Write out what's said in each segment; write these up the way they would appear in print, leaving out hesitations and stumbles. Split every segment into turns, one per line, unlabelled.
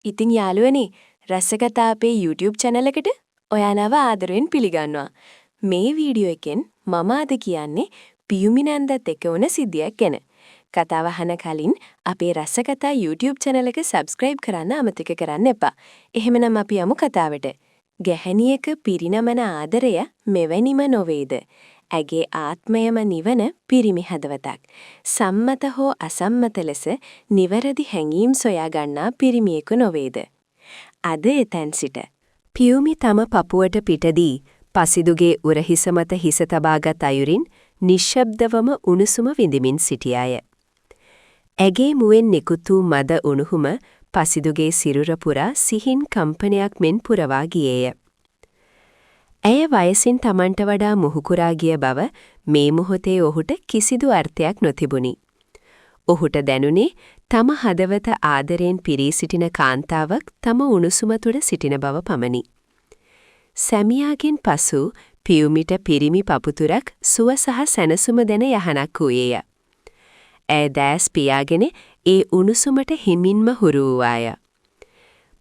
ඉතින් යාළුවනේ රසකතා අපේ YouTube channel එකට ඔයාලව ආදරෙන් පිළිගන්නවා. මේ වීඩියෝ එකෙන් මම අද කියන්නේ පියුමි නැන්දත් එක්ක වුණ සිද්ධියක් ගැන. කතාව අහන කලින් අපේ රසකතා YouTube channel එක subscribe කරන්න අමතක කරන්න එපා. එහෙමනම් අපි යමු කතාවට. ගැහැණියක පිරිනමන ආදරය මෙවැනිම නොවේද? ඇගේ ආත්මයම නිවන පිරිමි හදවතක්. සම්මත හෝ අසම්මත ලෙස නිවැරදි හැඟීම් සොයා ගන්නා පිරිමියෙකු නොවේද? අද එතෙන් සිට පියුමි තම පපුවට පිටදී පසිදුගේ උරහිස මත හිස තබාගත් අයුරින් නිශ්ශබ්දවම උණුසුම විඳිමින් සිටියාය. ඇගේ මුවෙන් නිකුත් වූ මද උණුහුම පසිදුගේ සිරුර පුරා සිහින් කම්පනයක් මෙන් පුරවා ගියේය. ඇය වයසින් Tamanට වඩා මුහුකුරා ගිය බව මේ මොහොතේ ඔහුට කිසිදු අර්ථයක් නොතිබුණි. ඔහුට දැනුනේ තම හදවත ආදරයෙන් පිරී සිටින කාන්තාවක් තම උණුසුම තුළ සිටින බව පමණි. සැමියාගෙන් පසු පියුමිට පිරිමි පපුතුරක් සුව සහ සැනසුම දෙන යහනක් වූයේය. ඇය දැස් පියාගෙන ඒ උණුසුමට හිමින්ම හුරු වූවාය.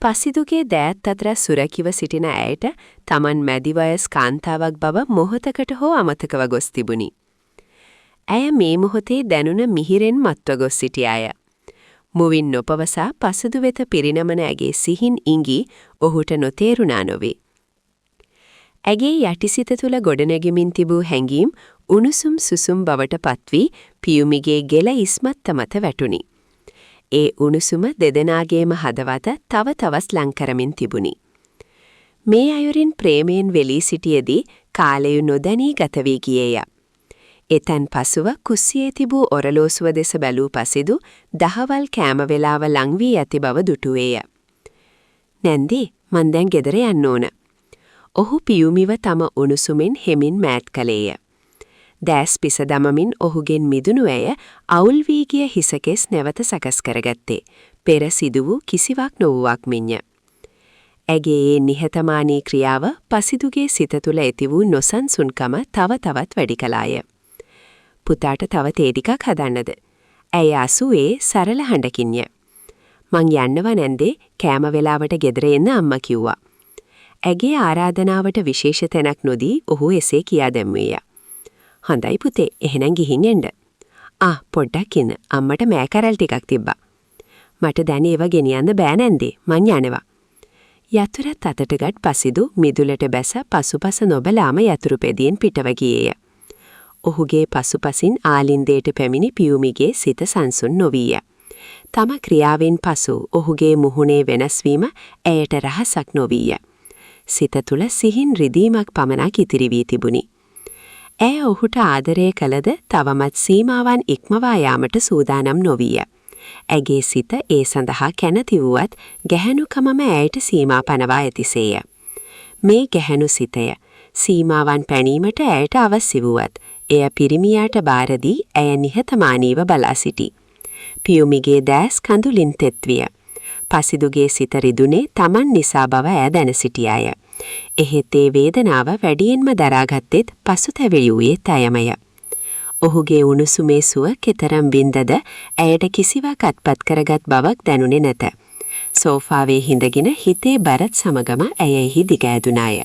පසිදුගේ දෑත් අතර සුරකිව සිටින ඇයට Taman මැදි වයස් කාන්තාවක් බව මොහොතකට හෝ අමතකව ගොස් තිබුණි. ඇය මේ මොහොතේ දැනුණ මිහිරෙන් මත්ව ගොස් සිටියාය. මුවින් නොපවසා පසිදු වෙත පිරිනමන ඇගේ සිහින් ඉඟි ඔහුට නොතේරුණා නොවේ. ඇගේ යටිසිත තුල ගොඩනැගෙමින් තිබූ හැඟීම් උණුසුම් සුසුම් බවට පත්වී පියුමිගේ ගෙල ඉස්මත්ත මත වැටුණි. ඒ උණුසුම දෙදෙනාගේම හදවත තව තවත් ලං කරමින් තිබුණි. මේ අයුරින් ප්‍රේමයෙන් වෙලී සිටියේදී කාලය නොදැනී ගත වී ගියේය. එතෙන් පසුව කුස්සියේ තිබූ ඔරලෝසුව දෙස බැලූ පසිදු දහවල් කෑම වේලාව ලං වී ඇති බව දුටුවේය. නැන්දි, මං දැන් ගෙදර යන්න ඕන. ඔහු පියුමිව තම උණුසුමින් හෙමින් මෑත් කළේය. දැස් පිස දමමින් ඔහුගෙන් මිදුණු ඇය අවුල් වී ගිය හිසකෙස් නැවත සකස් කරගත්තේ. පෙර සිදු වූ කිසිවක් නොවුවක් මෙන්ය. ඇගේ ඒ නිහතමානී ක්‍රියාව පසිදුගේ සිත තුළ ඇති වූ නොසන්සුන්කම තව තවත් වැඩි කළාය. පුතාට තව තේ ටිකක් හදන්නද? ඇය අසුවේ සරල හඬකින්ය. මං යන්නවා නැන්දේ, කෑම වෙලාවට ගෙදර එන්න අම්මා කිව්වා. ඇගේ ආරාධනාවට විශේෂ තැනක් නොදී ඔහු එසේ කියා දැම්වේය. හොඳයි පුතේ, එහෙනම් ගිහින් එන්න. පොඩ්ඩක් ඉන්න. අම්මට මෑකරල් ටිකක් තිබ්බා. මට දැන් ඒව ගෙනියන්න බෑ නැන්දේ. මං යනවා. යතුරත් අතට ගත් පසිදු මිදුලට බැස පසුපස නොබලාම යතුරු පෙදියෙන් පිටව ගියේය. ඔහුගේ පසුපසින් ආලින්දයට පැමිණි පියුමිගේ සිත සංසුන් නොවීය. තම ක්‍රියාවෙන් පසු ඔහුගේ මුහුණේ වෙනස්වීම ඇයට රහසක් නොවීය. සිත තුළ සිහින් රිදීමක් පමණක් ඉතිරි වී තිබුණි. ඇය ඔහුට ආදරය කළද තවමත් සීමාවන් ඉක්මවා යාමට සූදානම් නොවිය. ඇගේ සිත ඒ සඳහා කැනති වුවත් ගැහැණුකමම ඇයට සීමා පනවා ඇතිසේය. මේ ගැහැණු සිතය සීමාවන් පැනීමට ඇයට අවශ්‍ය වුවත් එය පිරිමියාට බාරදී ඇය නිහතමානීව බලා සිටි. පියුමිගේ දැස් කඳුලින් තෙත්විය. පසිදුගේ සිත රිදුනේ Taman නිසා බව ඇය දැන සිටියාය. එහෙත් ඒ වේදනාව වැඩියෙන්ම දරාගත්තෙත් පසුතැවිලිවූයේ ඇයමය. ඔහුගේ උණුසුමේ සුව කෙතරම් වින්දද ඇයට කිසිවක් අත්පත් කරගත් බවක් දැනුනේ නැත. සෝෆාවේ හිඳගෙන හිතේ බරත් සමගම ඇය එහි දිගෑදුනාය.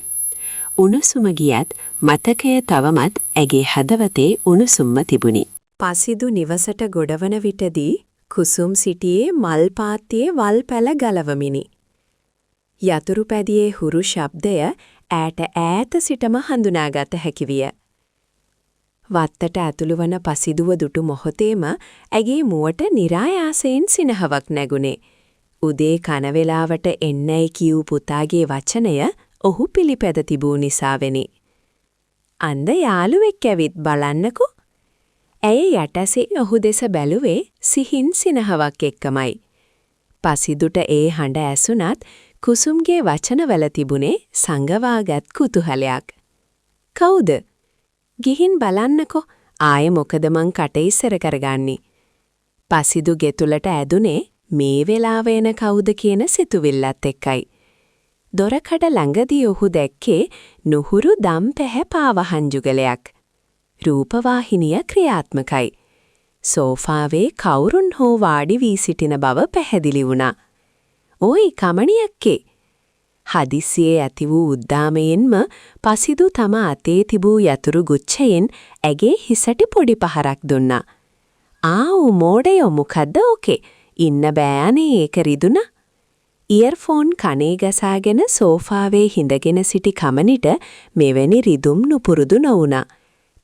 උණුසුම ගියත් මතකය තවමත් ඇගේ හදවතේ උණුසුම්ම තිබුණි. පසිදු නිවසට ගොඩවන විටදී කුසුම් සිටියේ මල් පාත්තියේ වල් පැල ගලවමිනි. යතුරු පැදියේ හුරු ශබ්දය ඈට ඈත සිටම හඳුනාගත හැකි විය. වත්තට ඇතුළු වන පසිදුව දුටු මොහොතේම ඇගේ මුවට નિરાයාසයෙන් සිනහවක් නැගුණේ. උදේ කන වේලාවට එන්නයි කියූ පුතාගේ වචනය ඔහු පිළිපැද තිබූ නිසාවෙනි. අන්ද යාළුවෙක් ඇවිත් බලන්නකෝ. ඇය යටසේ ඔහු දෙස බැලුවේ සිහින් සිනහවක් එක්කමයි. පසිදුට ඒ හඬ ඇසුණත් කුසුම්ගේ වචනවල තිබුණේ සංගවාගත් කුතුහලයක්. කවුද? ගිහින් බලන්නකෝ. ආයේ මොකද මං කට ඉස්සර කරගන්නේ? පසිදු ගෙතුලට ඇදුනේ මේ වෙලාව එන කවුද කියන සිතුවිල්ලත් එක්කයි. දොරකඩ ළඟදී ඔහු දැක්කේ නුහුරු දම් පැහැ පාවහන් යුගලයක්. රූපවාහිනිය ක්‍රියාත්මකයි. සෝෆාවේ කවුරුන් හෝ වාඩි වී සිටින බව පැහැදිලි වුණා. "ඕයි කමණි අක්කේ." හදිස්සියේ ඇති වූ උද්දාමයෙන්ම පසිදු තම අතේ තිබූ යතුරු ගුච්ඡයෙන් ඇගේ හිසට පොඩි පහරක් දුන්නා. "ආව් මෝඩයෝ මොකද්ද ඕකේ? ඉන්න බෑනේ ඒක රිදුනා." ඉයර්ෆෝන් කනේ ගසාගෙන සෝෆාවේ හිඳගෙන සිටි කමනිට මෙවැනි රිදුම් නුපුරුදු නොවුණා.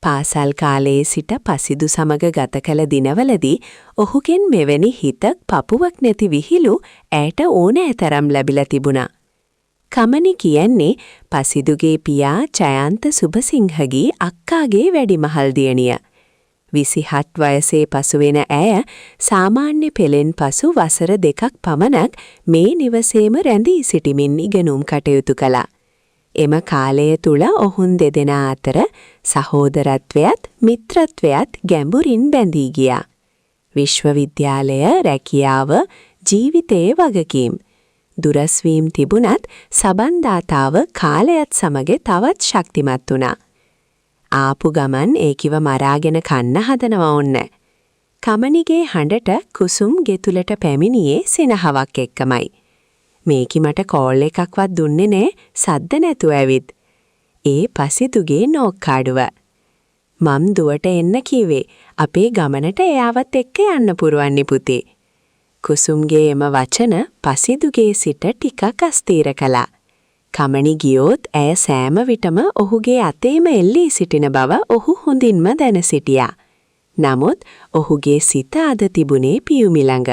පාසල් කාලයේ සිට පසිදු සමග ගත කළ දිනවලදී ඔහුගෙන් මෙවැනි හිතක් පපුවක් නැති විහිළු ඇයට ඕනෑතරම් ලැබිලා තිබුණා. කමනි කියන්නේ පසිදුගේ පියා ජයන්ත සුබසිංහගේ අක්කාගේ වැඩිමහල් දියණිය. 27 වයසේ පසුවෙන ඇය සාමාන්‍ය පෙළෙන් පසු වසර 2ක් පමණක් මේ නිවසේම රැඳී සිටිමින් ඉගෙනුම් කටයුතු කළා. එම කාලය තුල ඔවුන් දෙදෙනා අතර සහෝදරත්වයත් මිත්‍රත්වයත් ගැඹුරින් බැඳී ගියා. විශ්වවිද්‍යාලය, රැකියාව, ජීවිතයේ වගකීම් දුරස්වීම් තිබුණත් සබන්දාතාව කාලයත් සමග තවත් ශක්තිමත් වුණා. ආපු ගමන් ඒකිව මරාගෙන කන්න හදනවා ඔන්න. කමනිගේ හඬට කුසුම් ගෙතුලට පැමිණියේ සිනහවක් එක්කමයි. මේකි මට කෝල් එකක්වත් දුන්නේ නෑ සද්ද නැතුව ඇවිත්. ඒ පසිදුගේ නෝක්කාඩුව. මම් දුවට එන්න කිව්වේ අපේ ගමනට එයාවත් එක්ක යන්න පුරුවන්නේ පුතේ. කුසුම්ගේ එම වචන පසිදුගේ සිට ටිකක් අස්තීර කළා. කමනි ගියොත් ඇය සෑම විටම ඔහුගේ අතේම එල්ලී සිටින බව ඔහු හොඳින්ම දැන සිටියා. නමුත් ඔහුගේ සිත අද තිබුණේ පියුමි ළඟ.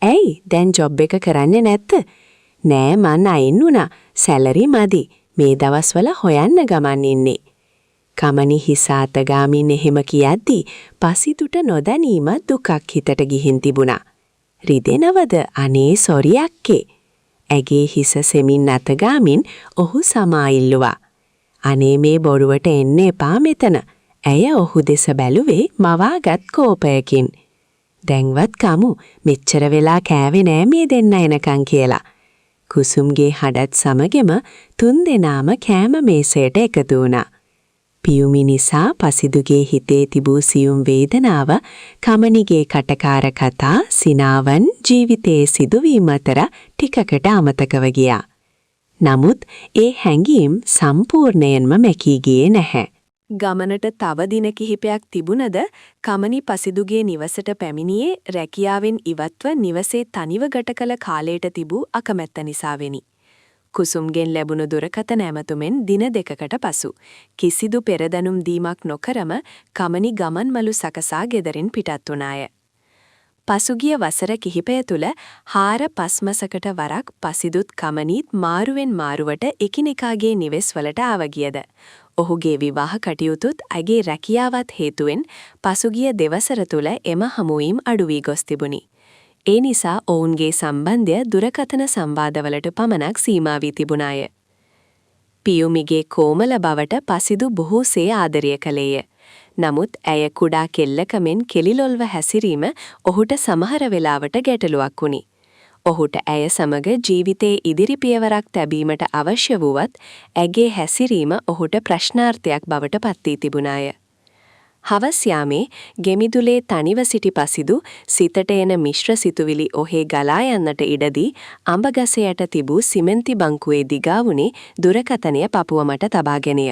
"ඇයි දැන් ජොබ් එක කරන්නේ නැත්ද?" "නෑ මං අයින් වුණා. සැලරි මදි. මේ දවස්වල හොයන්න ගමන් ඉන්නේ." කමනි හිස අත ගාමින් එහෙම කියද්දී පසිදුට නොදැනීම දුකක් හිතට ගිහින් තිබුණා. "රිදෙනවද? අනේ සොරි අක්කේ." ඇගේ හිස සෙමින් අතගාමින් ඔහු සමා ඉල්ලුවා. "අනේ මේ බොරුවට එන්න එපා මෙතන." ඇය ඔහු දෙස බැලුවේ මවාගත් කෝපයකින්. "දැන්වත් කමු. මෙච්චර වෙලා කෑවේ නෑ මේ දෙන්න එනකන් කියලා." කුසුම්ගේ හඩත් සමගෙම තුන්දෙනාම කෑම මේසයට එකතු වුණා. පියුමි නිසා පසිදුගේ හිතේ තිබූ සියුම් වේදනාව කමනිගේ කටකාර කතා සිනාවන් ජීවිතයේ සිදුවීම් අතර ටිකකට අමතකව ගියා. නමුත් ඒ හැඟීම් සම්පූර්ණයෙන්ම මැකී ගියේ නැහැ. ගමනට තව දින කිහිපයක් තිබුණද කමනි පසිදුගේ නිවසට පැමිණියේ රැකියාවෙන් ඉවත්ව නිවසේ තනිව ගත කළ කාලයට තිබූ අකමැත්ත නිසාවෙනි. කුසුම්ගෙන් ලැබුණු දුරකථන ඇමතුමෙන් දින 2කට පසු කිසිදු පෙරදැනුම් දීමක් නොකරම කමනි ගමන්මලු සකසා ගෙදරින් පිටත් වුණාය. පසුගිය වසර කිහිපය තුල 4-5 මාසකට වරක් පසිදුත් කමනිත් මාරුවෙන් මාරුවට එකිනෙකාගේ නිවෙස්වලට ආව ගියද. ඔහුගේ විවාහ කටයුතුත් ඇගේ රැකියාවත් හේතුවෙන් පසුගිය දෙවසර තුල එම හමුවීම් අඩු වී ගොස් තිබුණි. ඒ නිසා ඔවුන්ගේ සම්බන්ධය දුරකථන සංවාදවලට පමණක් සීමා වී තිබුණාය. පියුමිගේ කෝමල බවට පසිදු බොහෝසේ ආදරය කළේය. නමුත් ඇය කුඩා කෙල්ලකමෙන් කෙලිලොල්ව හැසිරීම ඔහුට සමහර වෙලාවට ගැටලුවක් වුණි. ඔහුට ඇය සමග ජීවිතයේ ඉදිරි පියවරක් තැබීමට අවශ්‍ය වුවත් ඇගේ හැසිරීම ඔහුට ප්‍රශ්නාර්ථයක් බවට පත් වී තිබුණාය. හවස් යාමේ ගෙමිදුලේ තනිව සිටි පසිදු සිතට එන මිශ්‍ර සිතුවිලි ඔහේ ගලා යන්නට ඉඩදී අඹගස යට තිබූ සිමෙන්ති බංකුවේ දිගා වුණේ දුරකථනය පපුව මට තබාගෙනය.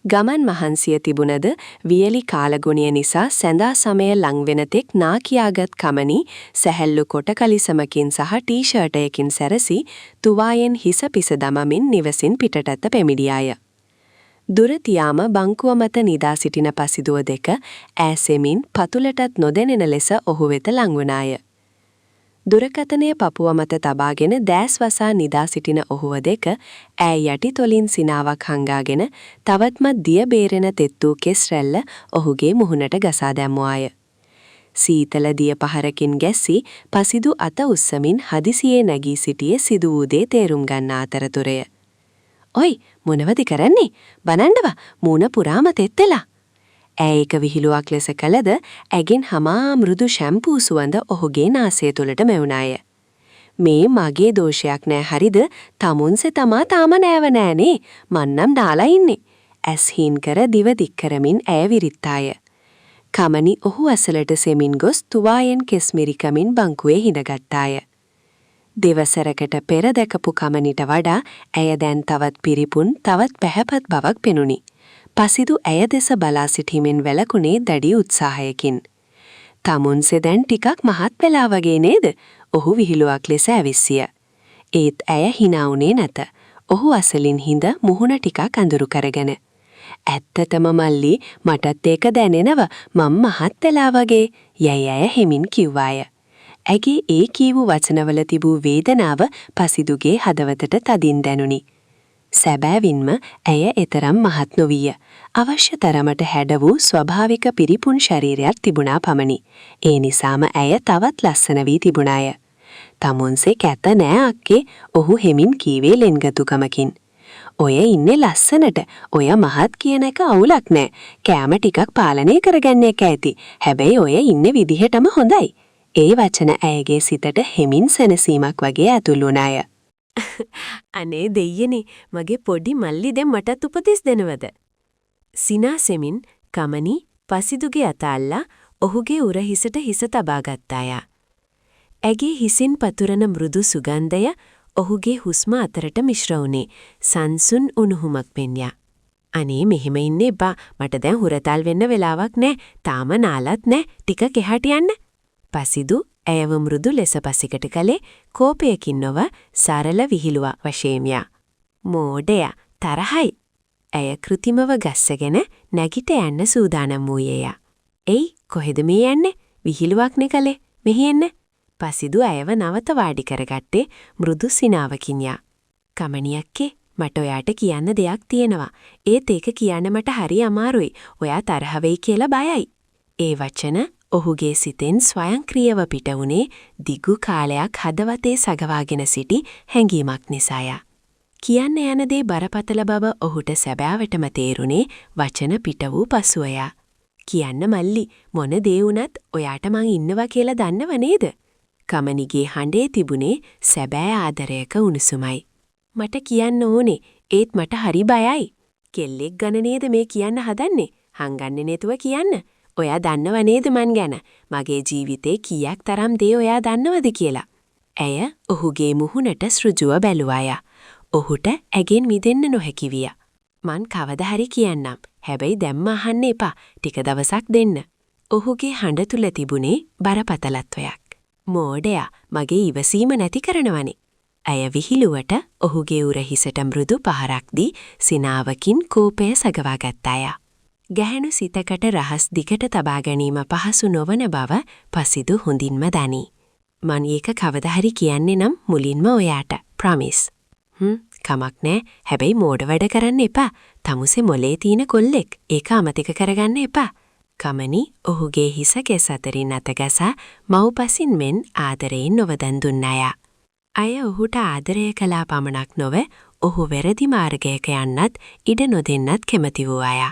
ගමන් මහන්සිය තිබුණද වියලි කාලගුණය නිසා සැඳා සමය ලංවෙන තෙක් නාකියාගත් කමනි සැහැල්ලු කොට කලිසමකින් සහ ටී-ෂර්ට් එකකින් සැරසි තුවායෙන් හිස පිස දමමින් නිවසින් පිටටත් පැමිණියාය. දුර තියාම බංකුව මත නිදා සිටින පසිදුව දෙක ඈසෙමින් පතුලටත් නොදැනෙන ලෙස ඔහු වෙත ලංවුණාය. දුරකථනය පපුව මත තබාගෙන දෑස් වසා නිදා සිටින ඔහුව දෙක ඈ යටි තොලින් සිනාවක් හංගාගෙන තවත්මත් දිය බේරෙන තෙත්තු කෙස් රැල්ල ඔහුගේ මුහුණට ගසා දැමුවාය. සීතල දිය පහරකින් ගැස්සී පසිදු අත උස්සමින් හදිසියේ නැගී සිටියේ සිදු වූ දේ තේරුම් ගන්න අතරතුරය. "ඔයි මොනවද කරන්නේ? බලන්නව මූණ පුරාම තෙත්තලා." ඇය එක විහිළුවක් ලෙස කළද ඇගෙන් හමා මෘදු ෂැම්පූ සුවඳ ඔහුගේ නාසය තුළට මැවුණාය. "මේ මගේ දෝෂයක් නෑ හරිද? තමුන්සේ තමා තාම නෑව නෑනේ. මන්නම් නාලා ඉන්නේ." ඇස් හීන් කර දිව දික් කරමින් ඇය විරිත්තාය. කමනි ඔහු අසලට සෙමින් ගොස් තුවායෙන් කෙස් මිරිකමින් බංකුවේ හිඳගත්තාය. දෙවසරකට පෙර දැකපු කමනිට වඩා ඇය දැන් තවත් පිරිපුන් තවත් පැහැපත් බවක් පෙනුනි. පසිදු ඇය දෙස බලා සිටීමෙන් වැළකුණේ දැඩි උත්සාහයකින්. තමුන්සේ දැන් ටිකක් මහත් වෙලා වගේ නේද? ඔහු විහිළුවක් ලෙස ඇවිස්සිය. ඒත් ඇය hina වුණේ නැත. ඔහු අසලින් හිඳ මුහුණ ටිකක් අඳුරු කරගෙන. ඇත්තටම මල්ලි මටත් ඒක දැනෙනව මම මහත් වෙලා වගේ යයි ඇය හෙමින් කිව්වාය. ඇගේ ඒ කීවු වචනවල තිබූ වේදනාව පසිදුගේ හදවතට තදින් දැනුනි. සැබෑවින්ම ඇය එතරම් මහත් නොවිය. අවශ්‍ය තරමට හැඩ වූ ස්වභාවික පිරිපුන් ශරීරයක් තිබුණා පමණි. ඒ නිසාම ඇය තවත් ලස්සන වී තිබුණාය. තමුන්සේ කැත නෑ අක්කේ, ඔහු හෙමින් කීවේ ලෙන්ගතුකමකින්. ඔය ඉන්නේ ලස්සනට. ඔය මහත් කියන එක අවුලක් නෑ. කෑම ටිකක් පාලනය කරගන්න එක ඇති. හැබැයි ඔය ඉන්නේ විදිහටම හොඳයි. ඒ වචන ඇයගේ සිතට හෙමින් සැනසීමක් වගේ ඇතුල් වුණාය. අනේ දෙයියනේ, මගේ පොඩි මල්ලි දැන් මටත් උපදෙස් දෙනවද? සිනාසෙමින් කමනි පසිදුගේ අත අල්ලා ඔහුගේ උරහිසට හිස තබා ගත්තාය. ඇගේ හිසින් පතුරන මෘදු සුගන්ධය ඔහුගේ හුස්ම අතරට මිශ්‍ර වුණේ සංසුන් උණුහුමක් මෙන්ය. අනේ මෙහෙම ඉන්න එපා. මට දැන් හුරතල් වෙන්න වෙලාවක් නෑ. තාම නාලත් නෑ. ටිකක් එහාට යන්න. පසිදු ඇයව මෘදු ලෙස පසිකට කළේ කෝපයකින් නොව සරල විහිළුවක් වශයෙන්ය. මෝඩයා තරහයි. ඇය කෘතිමව ගස්සගෙන නැගිට යන්න සූදානම් වූයේය. එයි කොහෙද මේ යන්නේ? විහිළුවක්නේ කළේ. මෙහි එන්න. පසිදු ඇයව නවත වාඩි කරගත්තේ මෘදු සිනාවකින්ය. කමනියක්කේ මට ඔයාට කියන්න දෙයක් තියෙනවා. ඒත් ඒක කියන්න මට හරි අමාරුයි. ඔයා තරහ වෙයි කියලා බයයි. ඒ වචන ඔහුගේ සිතෙන් ස්වයංක්‍රීයව පිට වුණේ දිගු කාලයක් හදවතේ සගවාගෙන සිටි හැඟීමක් නිසාය. කියන්න යන දේ බරපතල බව ඔහුට සැබෑවටම තේරුණේ වචන පිට වූ පසුවය. කියන්න මල්ලි, මොන දේ වුණත් ඔයාට මං ඉන්නවා කියලා දන්නව නේද? කමනිගේ හඬේ තිබුණේ සැබෑ ආදරයක උණුසුමයි. මට කියන්න ඕනේ, ඒත් මට හරි බයයි. කෙල්ලෙක් ගැන නේද මේ කියන්න හදන්නේ? හංගන්නේ නැතුව කියන්න. ඔයා දන්නව නේද මන් ගැන? මගේ ජීවිතේ කීයක් තරම් දේ ඔයා දන්නවද කියලා? ඇය ඔහුගේ මුහුණට සෘජුව බැලුවාය. ඔහුට ඇගෙන් මිදෙන්න නොහැකි විය. මන් කවදා හරි කියන්නම්. හැබැයි දැම්ම අහන්න එපා. ටික දවසක් දෙන්න. ඔහුගේ හඬ තුල තිබුණේ බරපතලත්වයක්. මෝඩයා මගේ ඉවසීම නැති කරනවනේ. ඇය විහිළුවට ඔහුගේ උරහිසට මෘදු පහරක් දී සිනාවකින් කෝපය සගවා ගත්තාය. ගැහැණු සිතකට රහස් දිගට තබා ගැනීම පහසු නොවන බව පසිදු හොඳින්ම දනී. මං ඒක කවදා හරි කියන්නේ නම් මුලින්ම ඔයාට. ප්‍රොමිස්. කමක් නෑ. හැබැයි මෝඩ වැඩ කරන්න එපා. තමුසේ මොලේ තියෙන කොල්ලෙක්. ඒක අමතක කරගන්න එපා. කමනි ඔහුගේ හිස කෙස් අතරින් අතගසා මව්පසින් මෙන් ආදරයෙන් නොවදන් දුන්නාය. අය ඔහුට ආදරය කළා පමණක් නොව ඔහු වැරදි මාර්ගයක යන්නත් ඉඩ නොදෙන්නත් කැමති වූ අය.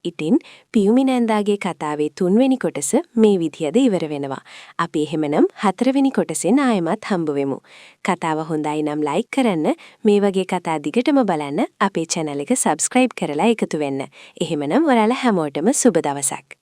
ඉතින් පියුමි නැන්දාගේ කතාවේ 3 වෙනි කොටස මේ විදිහද ඉවර වෙනවා. අපි එහෙමනම් 4 වෙනි කොටසෙන් ආයෙමත් හම්බ වෙමු. කතාව හොඳයි නම් ලයික් කරන්න, මේ වගේ කතා දිගටම බලන්න අපේ channel එක subscribe කරලා එකතු වෙන්න. එහෙමනම් ඔයාලා හැමෝටම සුබ දවසක්.